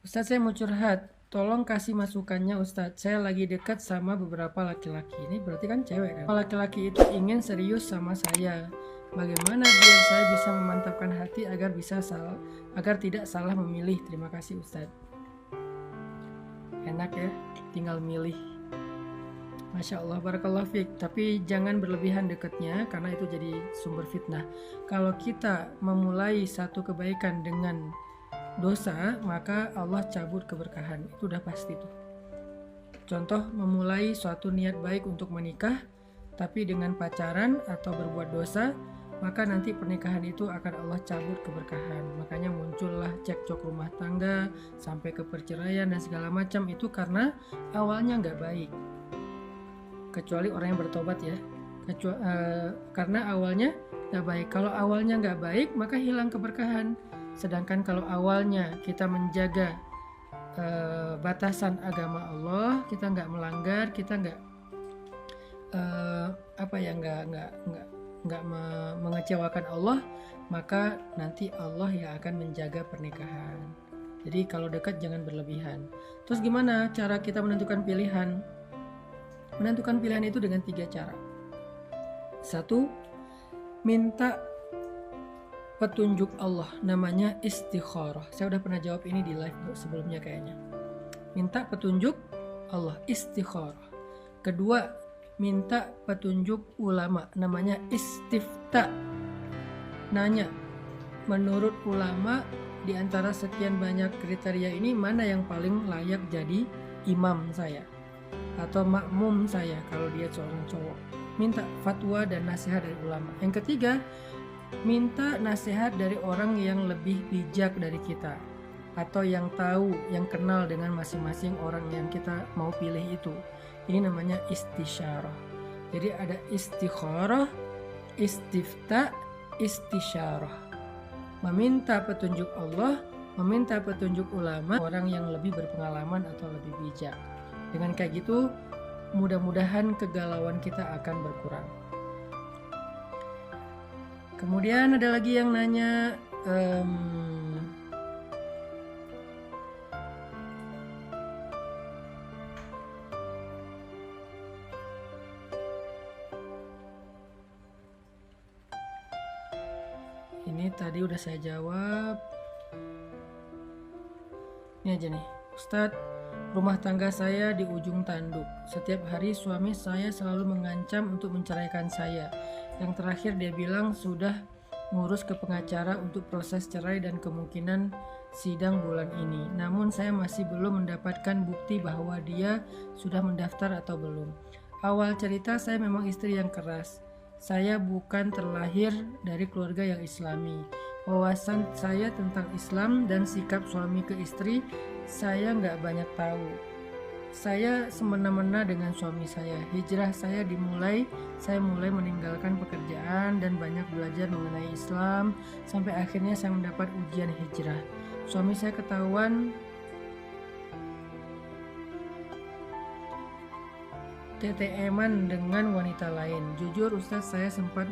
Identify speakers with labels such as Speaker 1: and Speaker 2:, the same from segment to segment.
Speaker 1: Ustadz, saya mau curhat. Tolong kasih masukannya Ustadz. Saya lagi dekat sama beberapa laki-laki. Ini berarti kan cewek kan? Laki-laki itu ingin serius sama saya. Bagaimana biar saya bisa memantapkan hati agar tidak salah memilih? Terima kasih Ustadz. Enak ya, tinggal milih. Masya Allah, barakallah fiik. Tapi jangan berlebihan dekatnya karena itu jadi sumber fitnah. Kalau kita memulai satu kebaikan dengan dosa, maka Allah cabut keberkahan. Itu udah pasti tuh. Contoh, memulai suatu niat baik untuk menikah, tapi dengan pacaran atau berbuat dosa, maka nanti pernikahan itu akan Allah cabut keberkahan. Makanya muncullah cekcok rumah tangga, sampai ke perceraian dan segala macam. Itu karena awalnya nggak baik. Kecuali orang yang bertobat ya. Karena awalnya nggak baik. Kalau awalnya nggak baik, maka hilang keberkahan. Sedangkan kalau awalnya kita menjaga batasan agama Allah, kita nggak melanggar, kita nggak mengecewakan Allah, maka nanti Allah yang akan menjaga pernikahan. Jadi kalau dekat jangan berlebihan. Terus gimana cara kita menentukan pilihan? Menentukan pilihan itu dengan 3 cara. 1, minta petunjuk Allah, namanya istikharah. Saya udah pernah jawab ini di live sebelumnya kayaknya. Minta petunjuk Allah, istikharah. Kedua, minta petunjuk ulama, namanya istifta. Nanya, menurut ulama di antara sekian banyak kriteria ini mana yang paling layak jadi imam saya atau makmum saya kalau dia seorang cowok. Minta fatwa dan nasihat dari ulama. Yang ketiga, minta nasihat dari orang yang lebih bijak dari kita atau yang tahu, yang kenal dengan masing-masing orang yang kita mau pilih itu. Ini namanya istisyarah. Jadi ada istikharah, istifta, istisyarah. Meminta petunjuk Allah, meminta petunjuk ulama, orang yang lebih berpengalaman atau lebih bijak. Dengan kayak gitu, mudah-mudahan kegalauan kita akan berkurang. Kemudian ada lagi yang nanya, ini tadi udah saya jawab. Ini aja nih, Ustadz, rumah tangga saya di ujung tanduk. Setiap hari suami saya selalu mengancam untuk menceraikan saya. Yang terakhir dia bilang sudah ngurus ke pengacara untuk proses cerai dan kemungkinan sidang bulan ini. Namun saya masih belum mendapatkan bukti bahwa dia sudah mendaftar atau belum. Awal cerita saya memang istri yang keras. Saya bukan terlahir dari keluarga yang islami. Wawasan saya tentang Islam dan sikap suami ke istri saya nggak banyak tahu. Saya semena-mena dengan suami saya. Hijrah saya mulai meninggalkan pekerjaan dan banyak belajar mengenai Islam sampai akhirnya saya mendapat ujian hijrah. Suami saya ketahuan TTM-an dengan wanita lain. Jujur Ustadz, saya sempat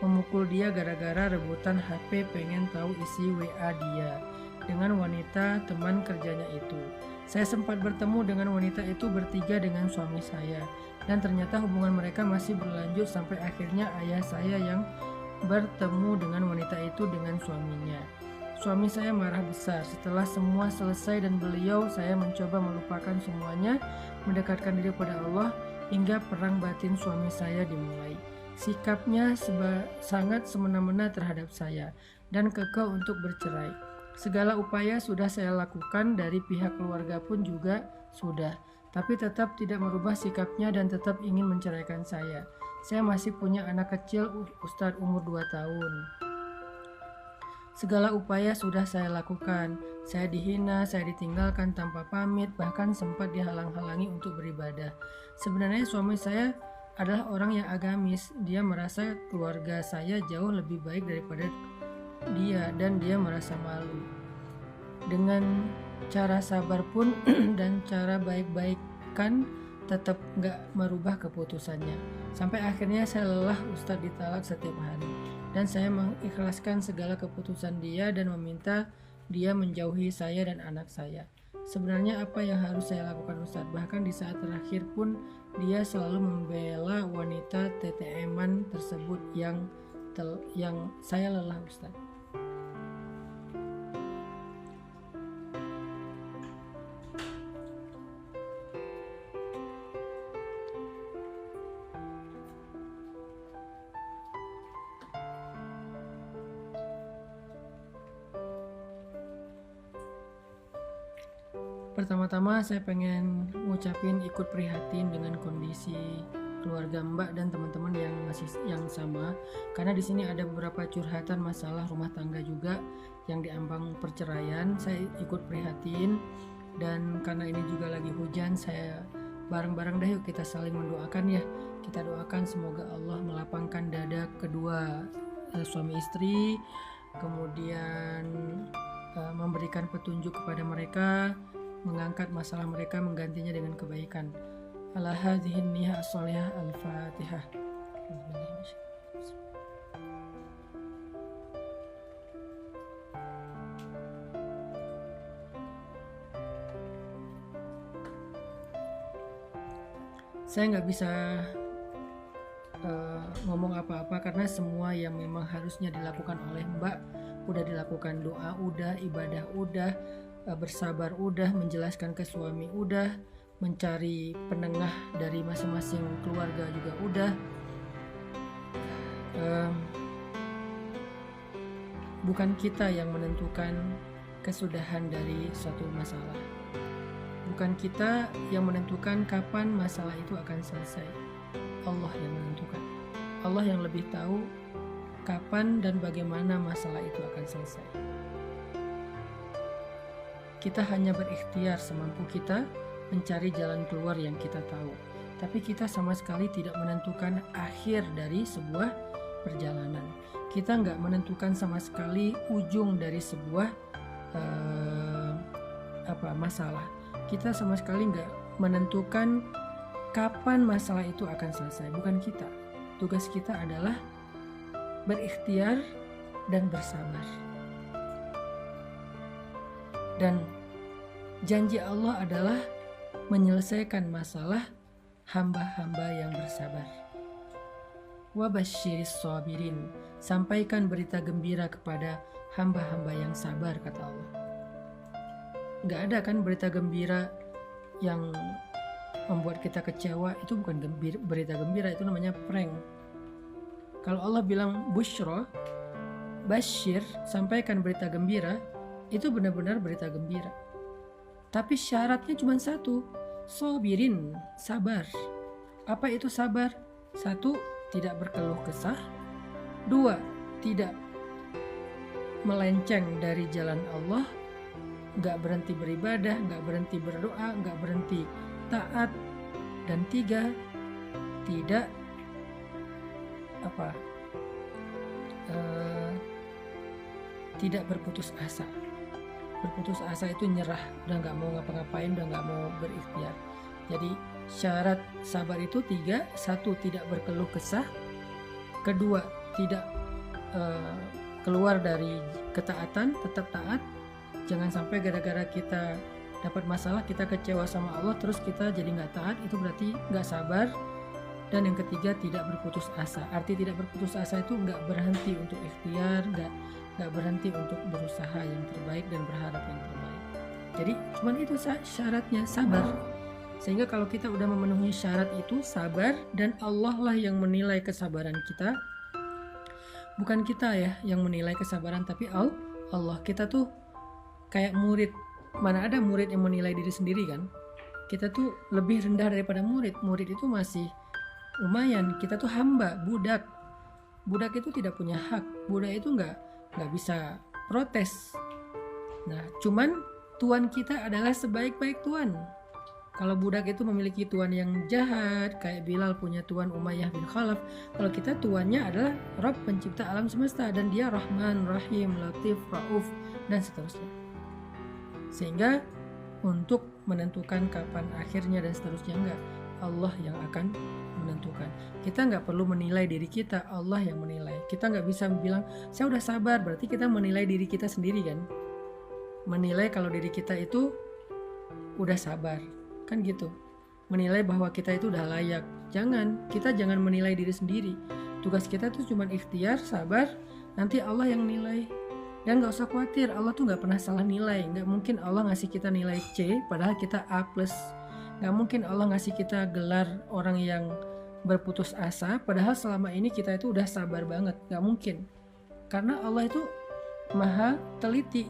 Speaker 1: memukul dia gara-gara rebutan HP pengen tahu isi WA dia dengan wanita teman kerjanya itu. Saya sempat bertemu dengan wanita itu bertiga dengan suami saya, dan ternyata hubungan mereka masih berlanjut sampai akhirnya ayah saya yang bertemu dengan wanita itu dengan suaminya. Suami saya marah besar. Setelah semua selesai dan saya mencoba melupakan semuanya, mendekatkan diri pada Allah, hingga perang batin suami saya dimulai. Sikapnya sangat semena-mena terhadap saya dan kekeh untuk bercerai. Segala upaya sudah saya lakukan, dari pihak keluarga pun juga sudah, tapi tetap tidak merubah sikapnya dan tetap ingin menceraikan saya. Saya masih punya anak kecil, Ustadz, umur 2 tahun. Segala upaya sudah saya lakukan. Saya dihina, saya ditinggalkan tanpa pamit, bahkan sempat dihalang-halangi untuk beribadah. Sebenarnya suami saya adalah orang yang agamis. Dia merasa keluarga saya jauh lebih baik daripada dia, dan dia merasa malu. Dengan cara sabar pun dan cara baik-baikan tetap gak merubah keputusannya. Sampai akhirnya saya lelah Ustadz ditalak setiap hari, dan saya mengikhlaskan segala keputusan dia dan meminta dia menjauhi saya dan anak saya. Sebenarnya apa yang harus saya lakukan Ustadz? Bahkan di saat terakhir pun dia selalu membela wanita TTM-an tersebut yang saya lelah Ustadz. Pertama-tama saya pengen ngucapin ikut prihatin dengan kondisi keluarga Mbak dan teman-teman yang sama, karena di sini ada beberapa curhatan masalah rumah tangga juga yang diambang perceraian. Saya ikut prihatin, dan karena ini juga lagi hujan, saya bareng-bareng deh yuk kita saling mendoakan ya. Kita doakan semoga Allah melapangkan dada kedua suami istri, kemudian memberikan petunjuk kepada mereka, mengangkat masalah mereka, menggantinya dengan kebaikan. Ala hadhihi niyah as-salihah al-fatihah. Saya nggak bisa ngomong apa-apa karena semua yang memang harusnya dilakukan oleh Mbak udah dilakukan. Doa udah, ibadah udah, bersabar udah, menjelaskan ke suami udah, mencari penengah dari masing-masing keluarga juga udah. Bukan kita yang menentukan kesudahan dari suatu masalah. Bukan kita yang menentukan kapan masalah itu akan selesai. Allah yang menentukan. Allah yang lebih tahu kapan dan bagaimana masalah itu akan selesai. Kita hanya berikhtiar semampu kita mencari jalan keluar yang kita tahu. Tapi kita sama sekali tidak menentukan akhir dari sebuah perjalanan. Kita nggak menentukan sama sekali ujung dari sebuah masalah. Kita sama sekali nggak menentukan kapan masalah itu akan selesai. Bukan kita. Tugas kita adalah berikhtiar dan bersabar. Dan janji Allah adalah menyelesaikan masalah hamba-hamba yang bersabar. Wa basyiris sabirin, sampaikan berita gembira kepada hamba-hamba yang sabar, kata Allah. Gak ada kan berita gembira yang membuat kita kecewa, itu bukan berita gembira, itu namanya prank. Kalau Allah bilang busyra, basyir, sampaikan berita gembira, itu benar-benar berita gembira. Tapi syaratnya cuma satu, sabirin, sabar. Apa itu sabar? 1, tidak berkeluh kesah. 2, tidak melenceng dari jalan Allah, gak berhenti beribadah, gak berhenti berdoa, gak berhenti taat. Dan 3, tidak tidak berputus asa. Berputus asa itu nyerah, udah gak mau ngapa-ngapain, udah gak mau berikhtiar. Jadi syarat sabar itu 3, 1, tidak berkeluh kesah. 2, tidak keluar dari ketaatan, tetap taat. Jangan sampai gara-gara kita dapat masalah, kita kecewa sama Allah, terus kita jadi gak taat, itu berarti gak sabar. Dan yang ketiga, tidak berputus asa. Arti tidak berputus asa itu gak berhenti untuk ikhtiar, gak berhenti untuk berusaha yang terbaik dan berharap yang terbaik. Jadi cuman itu syaratnya, sabar. Sehingga kalau kita udah memenuhi syarat itu, sabar, dan Allah lah yang menilai kesabaran kita. Bukan kita ya yang menilai kesabaran, tapi Allah. Kita tuh kayak murid. Mana ada murid yang menilai diri sendiri kan? Kita tuh lebih rendah daripada murid. Murid itu masih lumayan. Kita tuh hamba, budak. Budak itu tidak punya hak. Budak itu nggak bisa protes. Nah, cuman tuan kita adalah sebaik-baik tuan. Kalau budak itu memiliki tuan yang jahat, kayak Bilal punya tuan Umayyah bin Khalaf. Kalau kita tuannya adalah Rabb pencipta alam semesta, dan dia Rahman, Rahim, Latif, Rauf, dan seterusnya. Sehingga untuk menentukan kapan akhirnya dan seterusnya, enggak, Allah yang akan menentukan. Kita nggak perlu menilai diri kita, Allah yang menilai. Kita nggak bisa bilang saya udah sabar, berarti kita menilai diri kita sendiri kan. menilai kalau diri kita itu udah sabar, kan gitu. Menilai bahwa kita itu udah layak. Kita jangan menilai diri sendiri. Tugas kita tuh cuma ikhtiar, sabar, nanti Allah yang nilai. Dan gak usah khawatir, Allah tuh gak pernah salah nilai. Gak mungkin Allah ngasih kita nilai C padahal kita A+. Gak mungkin Allah ngasih kita gelar orang yang berputus asa padahal selama ini kita itu udah sabar banget. Gak mungkin. Karena Allah itu maha teliti,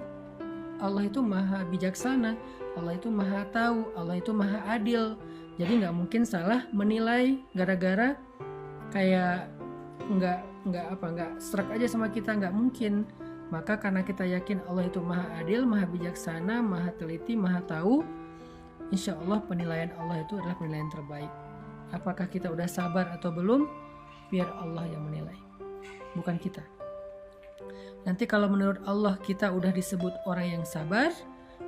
Speaker 1: Allah itu maha bijaksana, Allah itu maha tahu, Allah itu maha adil. Jadi nggak mungkin salah menilai gara-gara kayak nggak serak aja sama kita, nggak mungkin. Maka karena kita yakin Allah itu maha adil, maha bijaksana, maha teliti, maha tahu, insya Allah penilaian Allah itu adalah penilaian terbaik. Apakah kita udah sabar atau belum? Biar Allah yang menilai, bukan kita. Nanti kalau menurut Allah kita udah disebut orang yang sabar,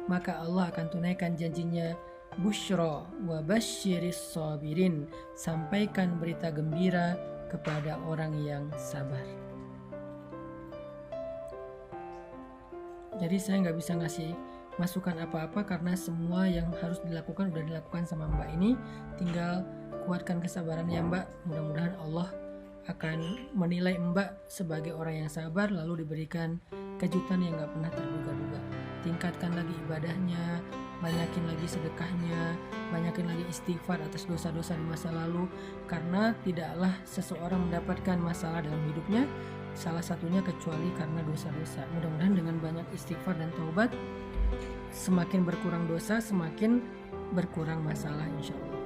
Speaker 1: maka Allah akan tunaikan janjinya, busyra wa basyiris sabirin, sampaikan berita gembira kepada orang yang sabar. Jadi saya nggak bisa ngasih masukan apa-apa karena semua yang harus dilakukan udah dilakukan sama Mbak ini. Tinggal kuatkan kesabarannya Mbak. Mudah-mudahan Allah akan menilai Mbak sebagai orang yang sabar, lalu diberikan kejutan yang gak pernah terduga-duga. Tingkatkan lagi ibadahnya, banyakin lagi sedekahnya, banyakin lagi istighfar atas dosa-dosa di masa lalu, karena tidaklah seseorang mendapatkan masalah dalam hidupnya salah satunya kecuali karena dosa-dosa. Mudah-mudahan dengan banyak istighfar dan taubat, semakin berkurang dosa, semakin berkurang masalah insya Allah.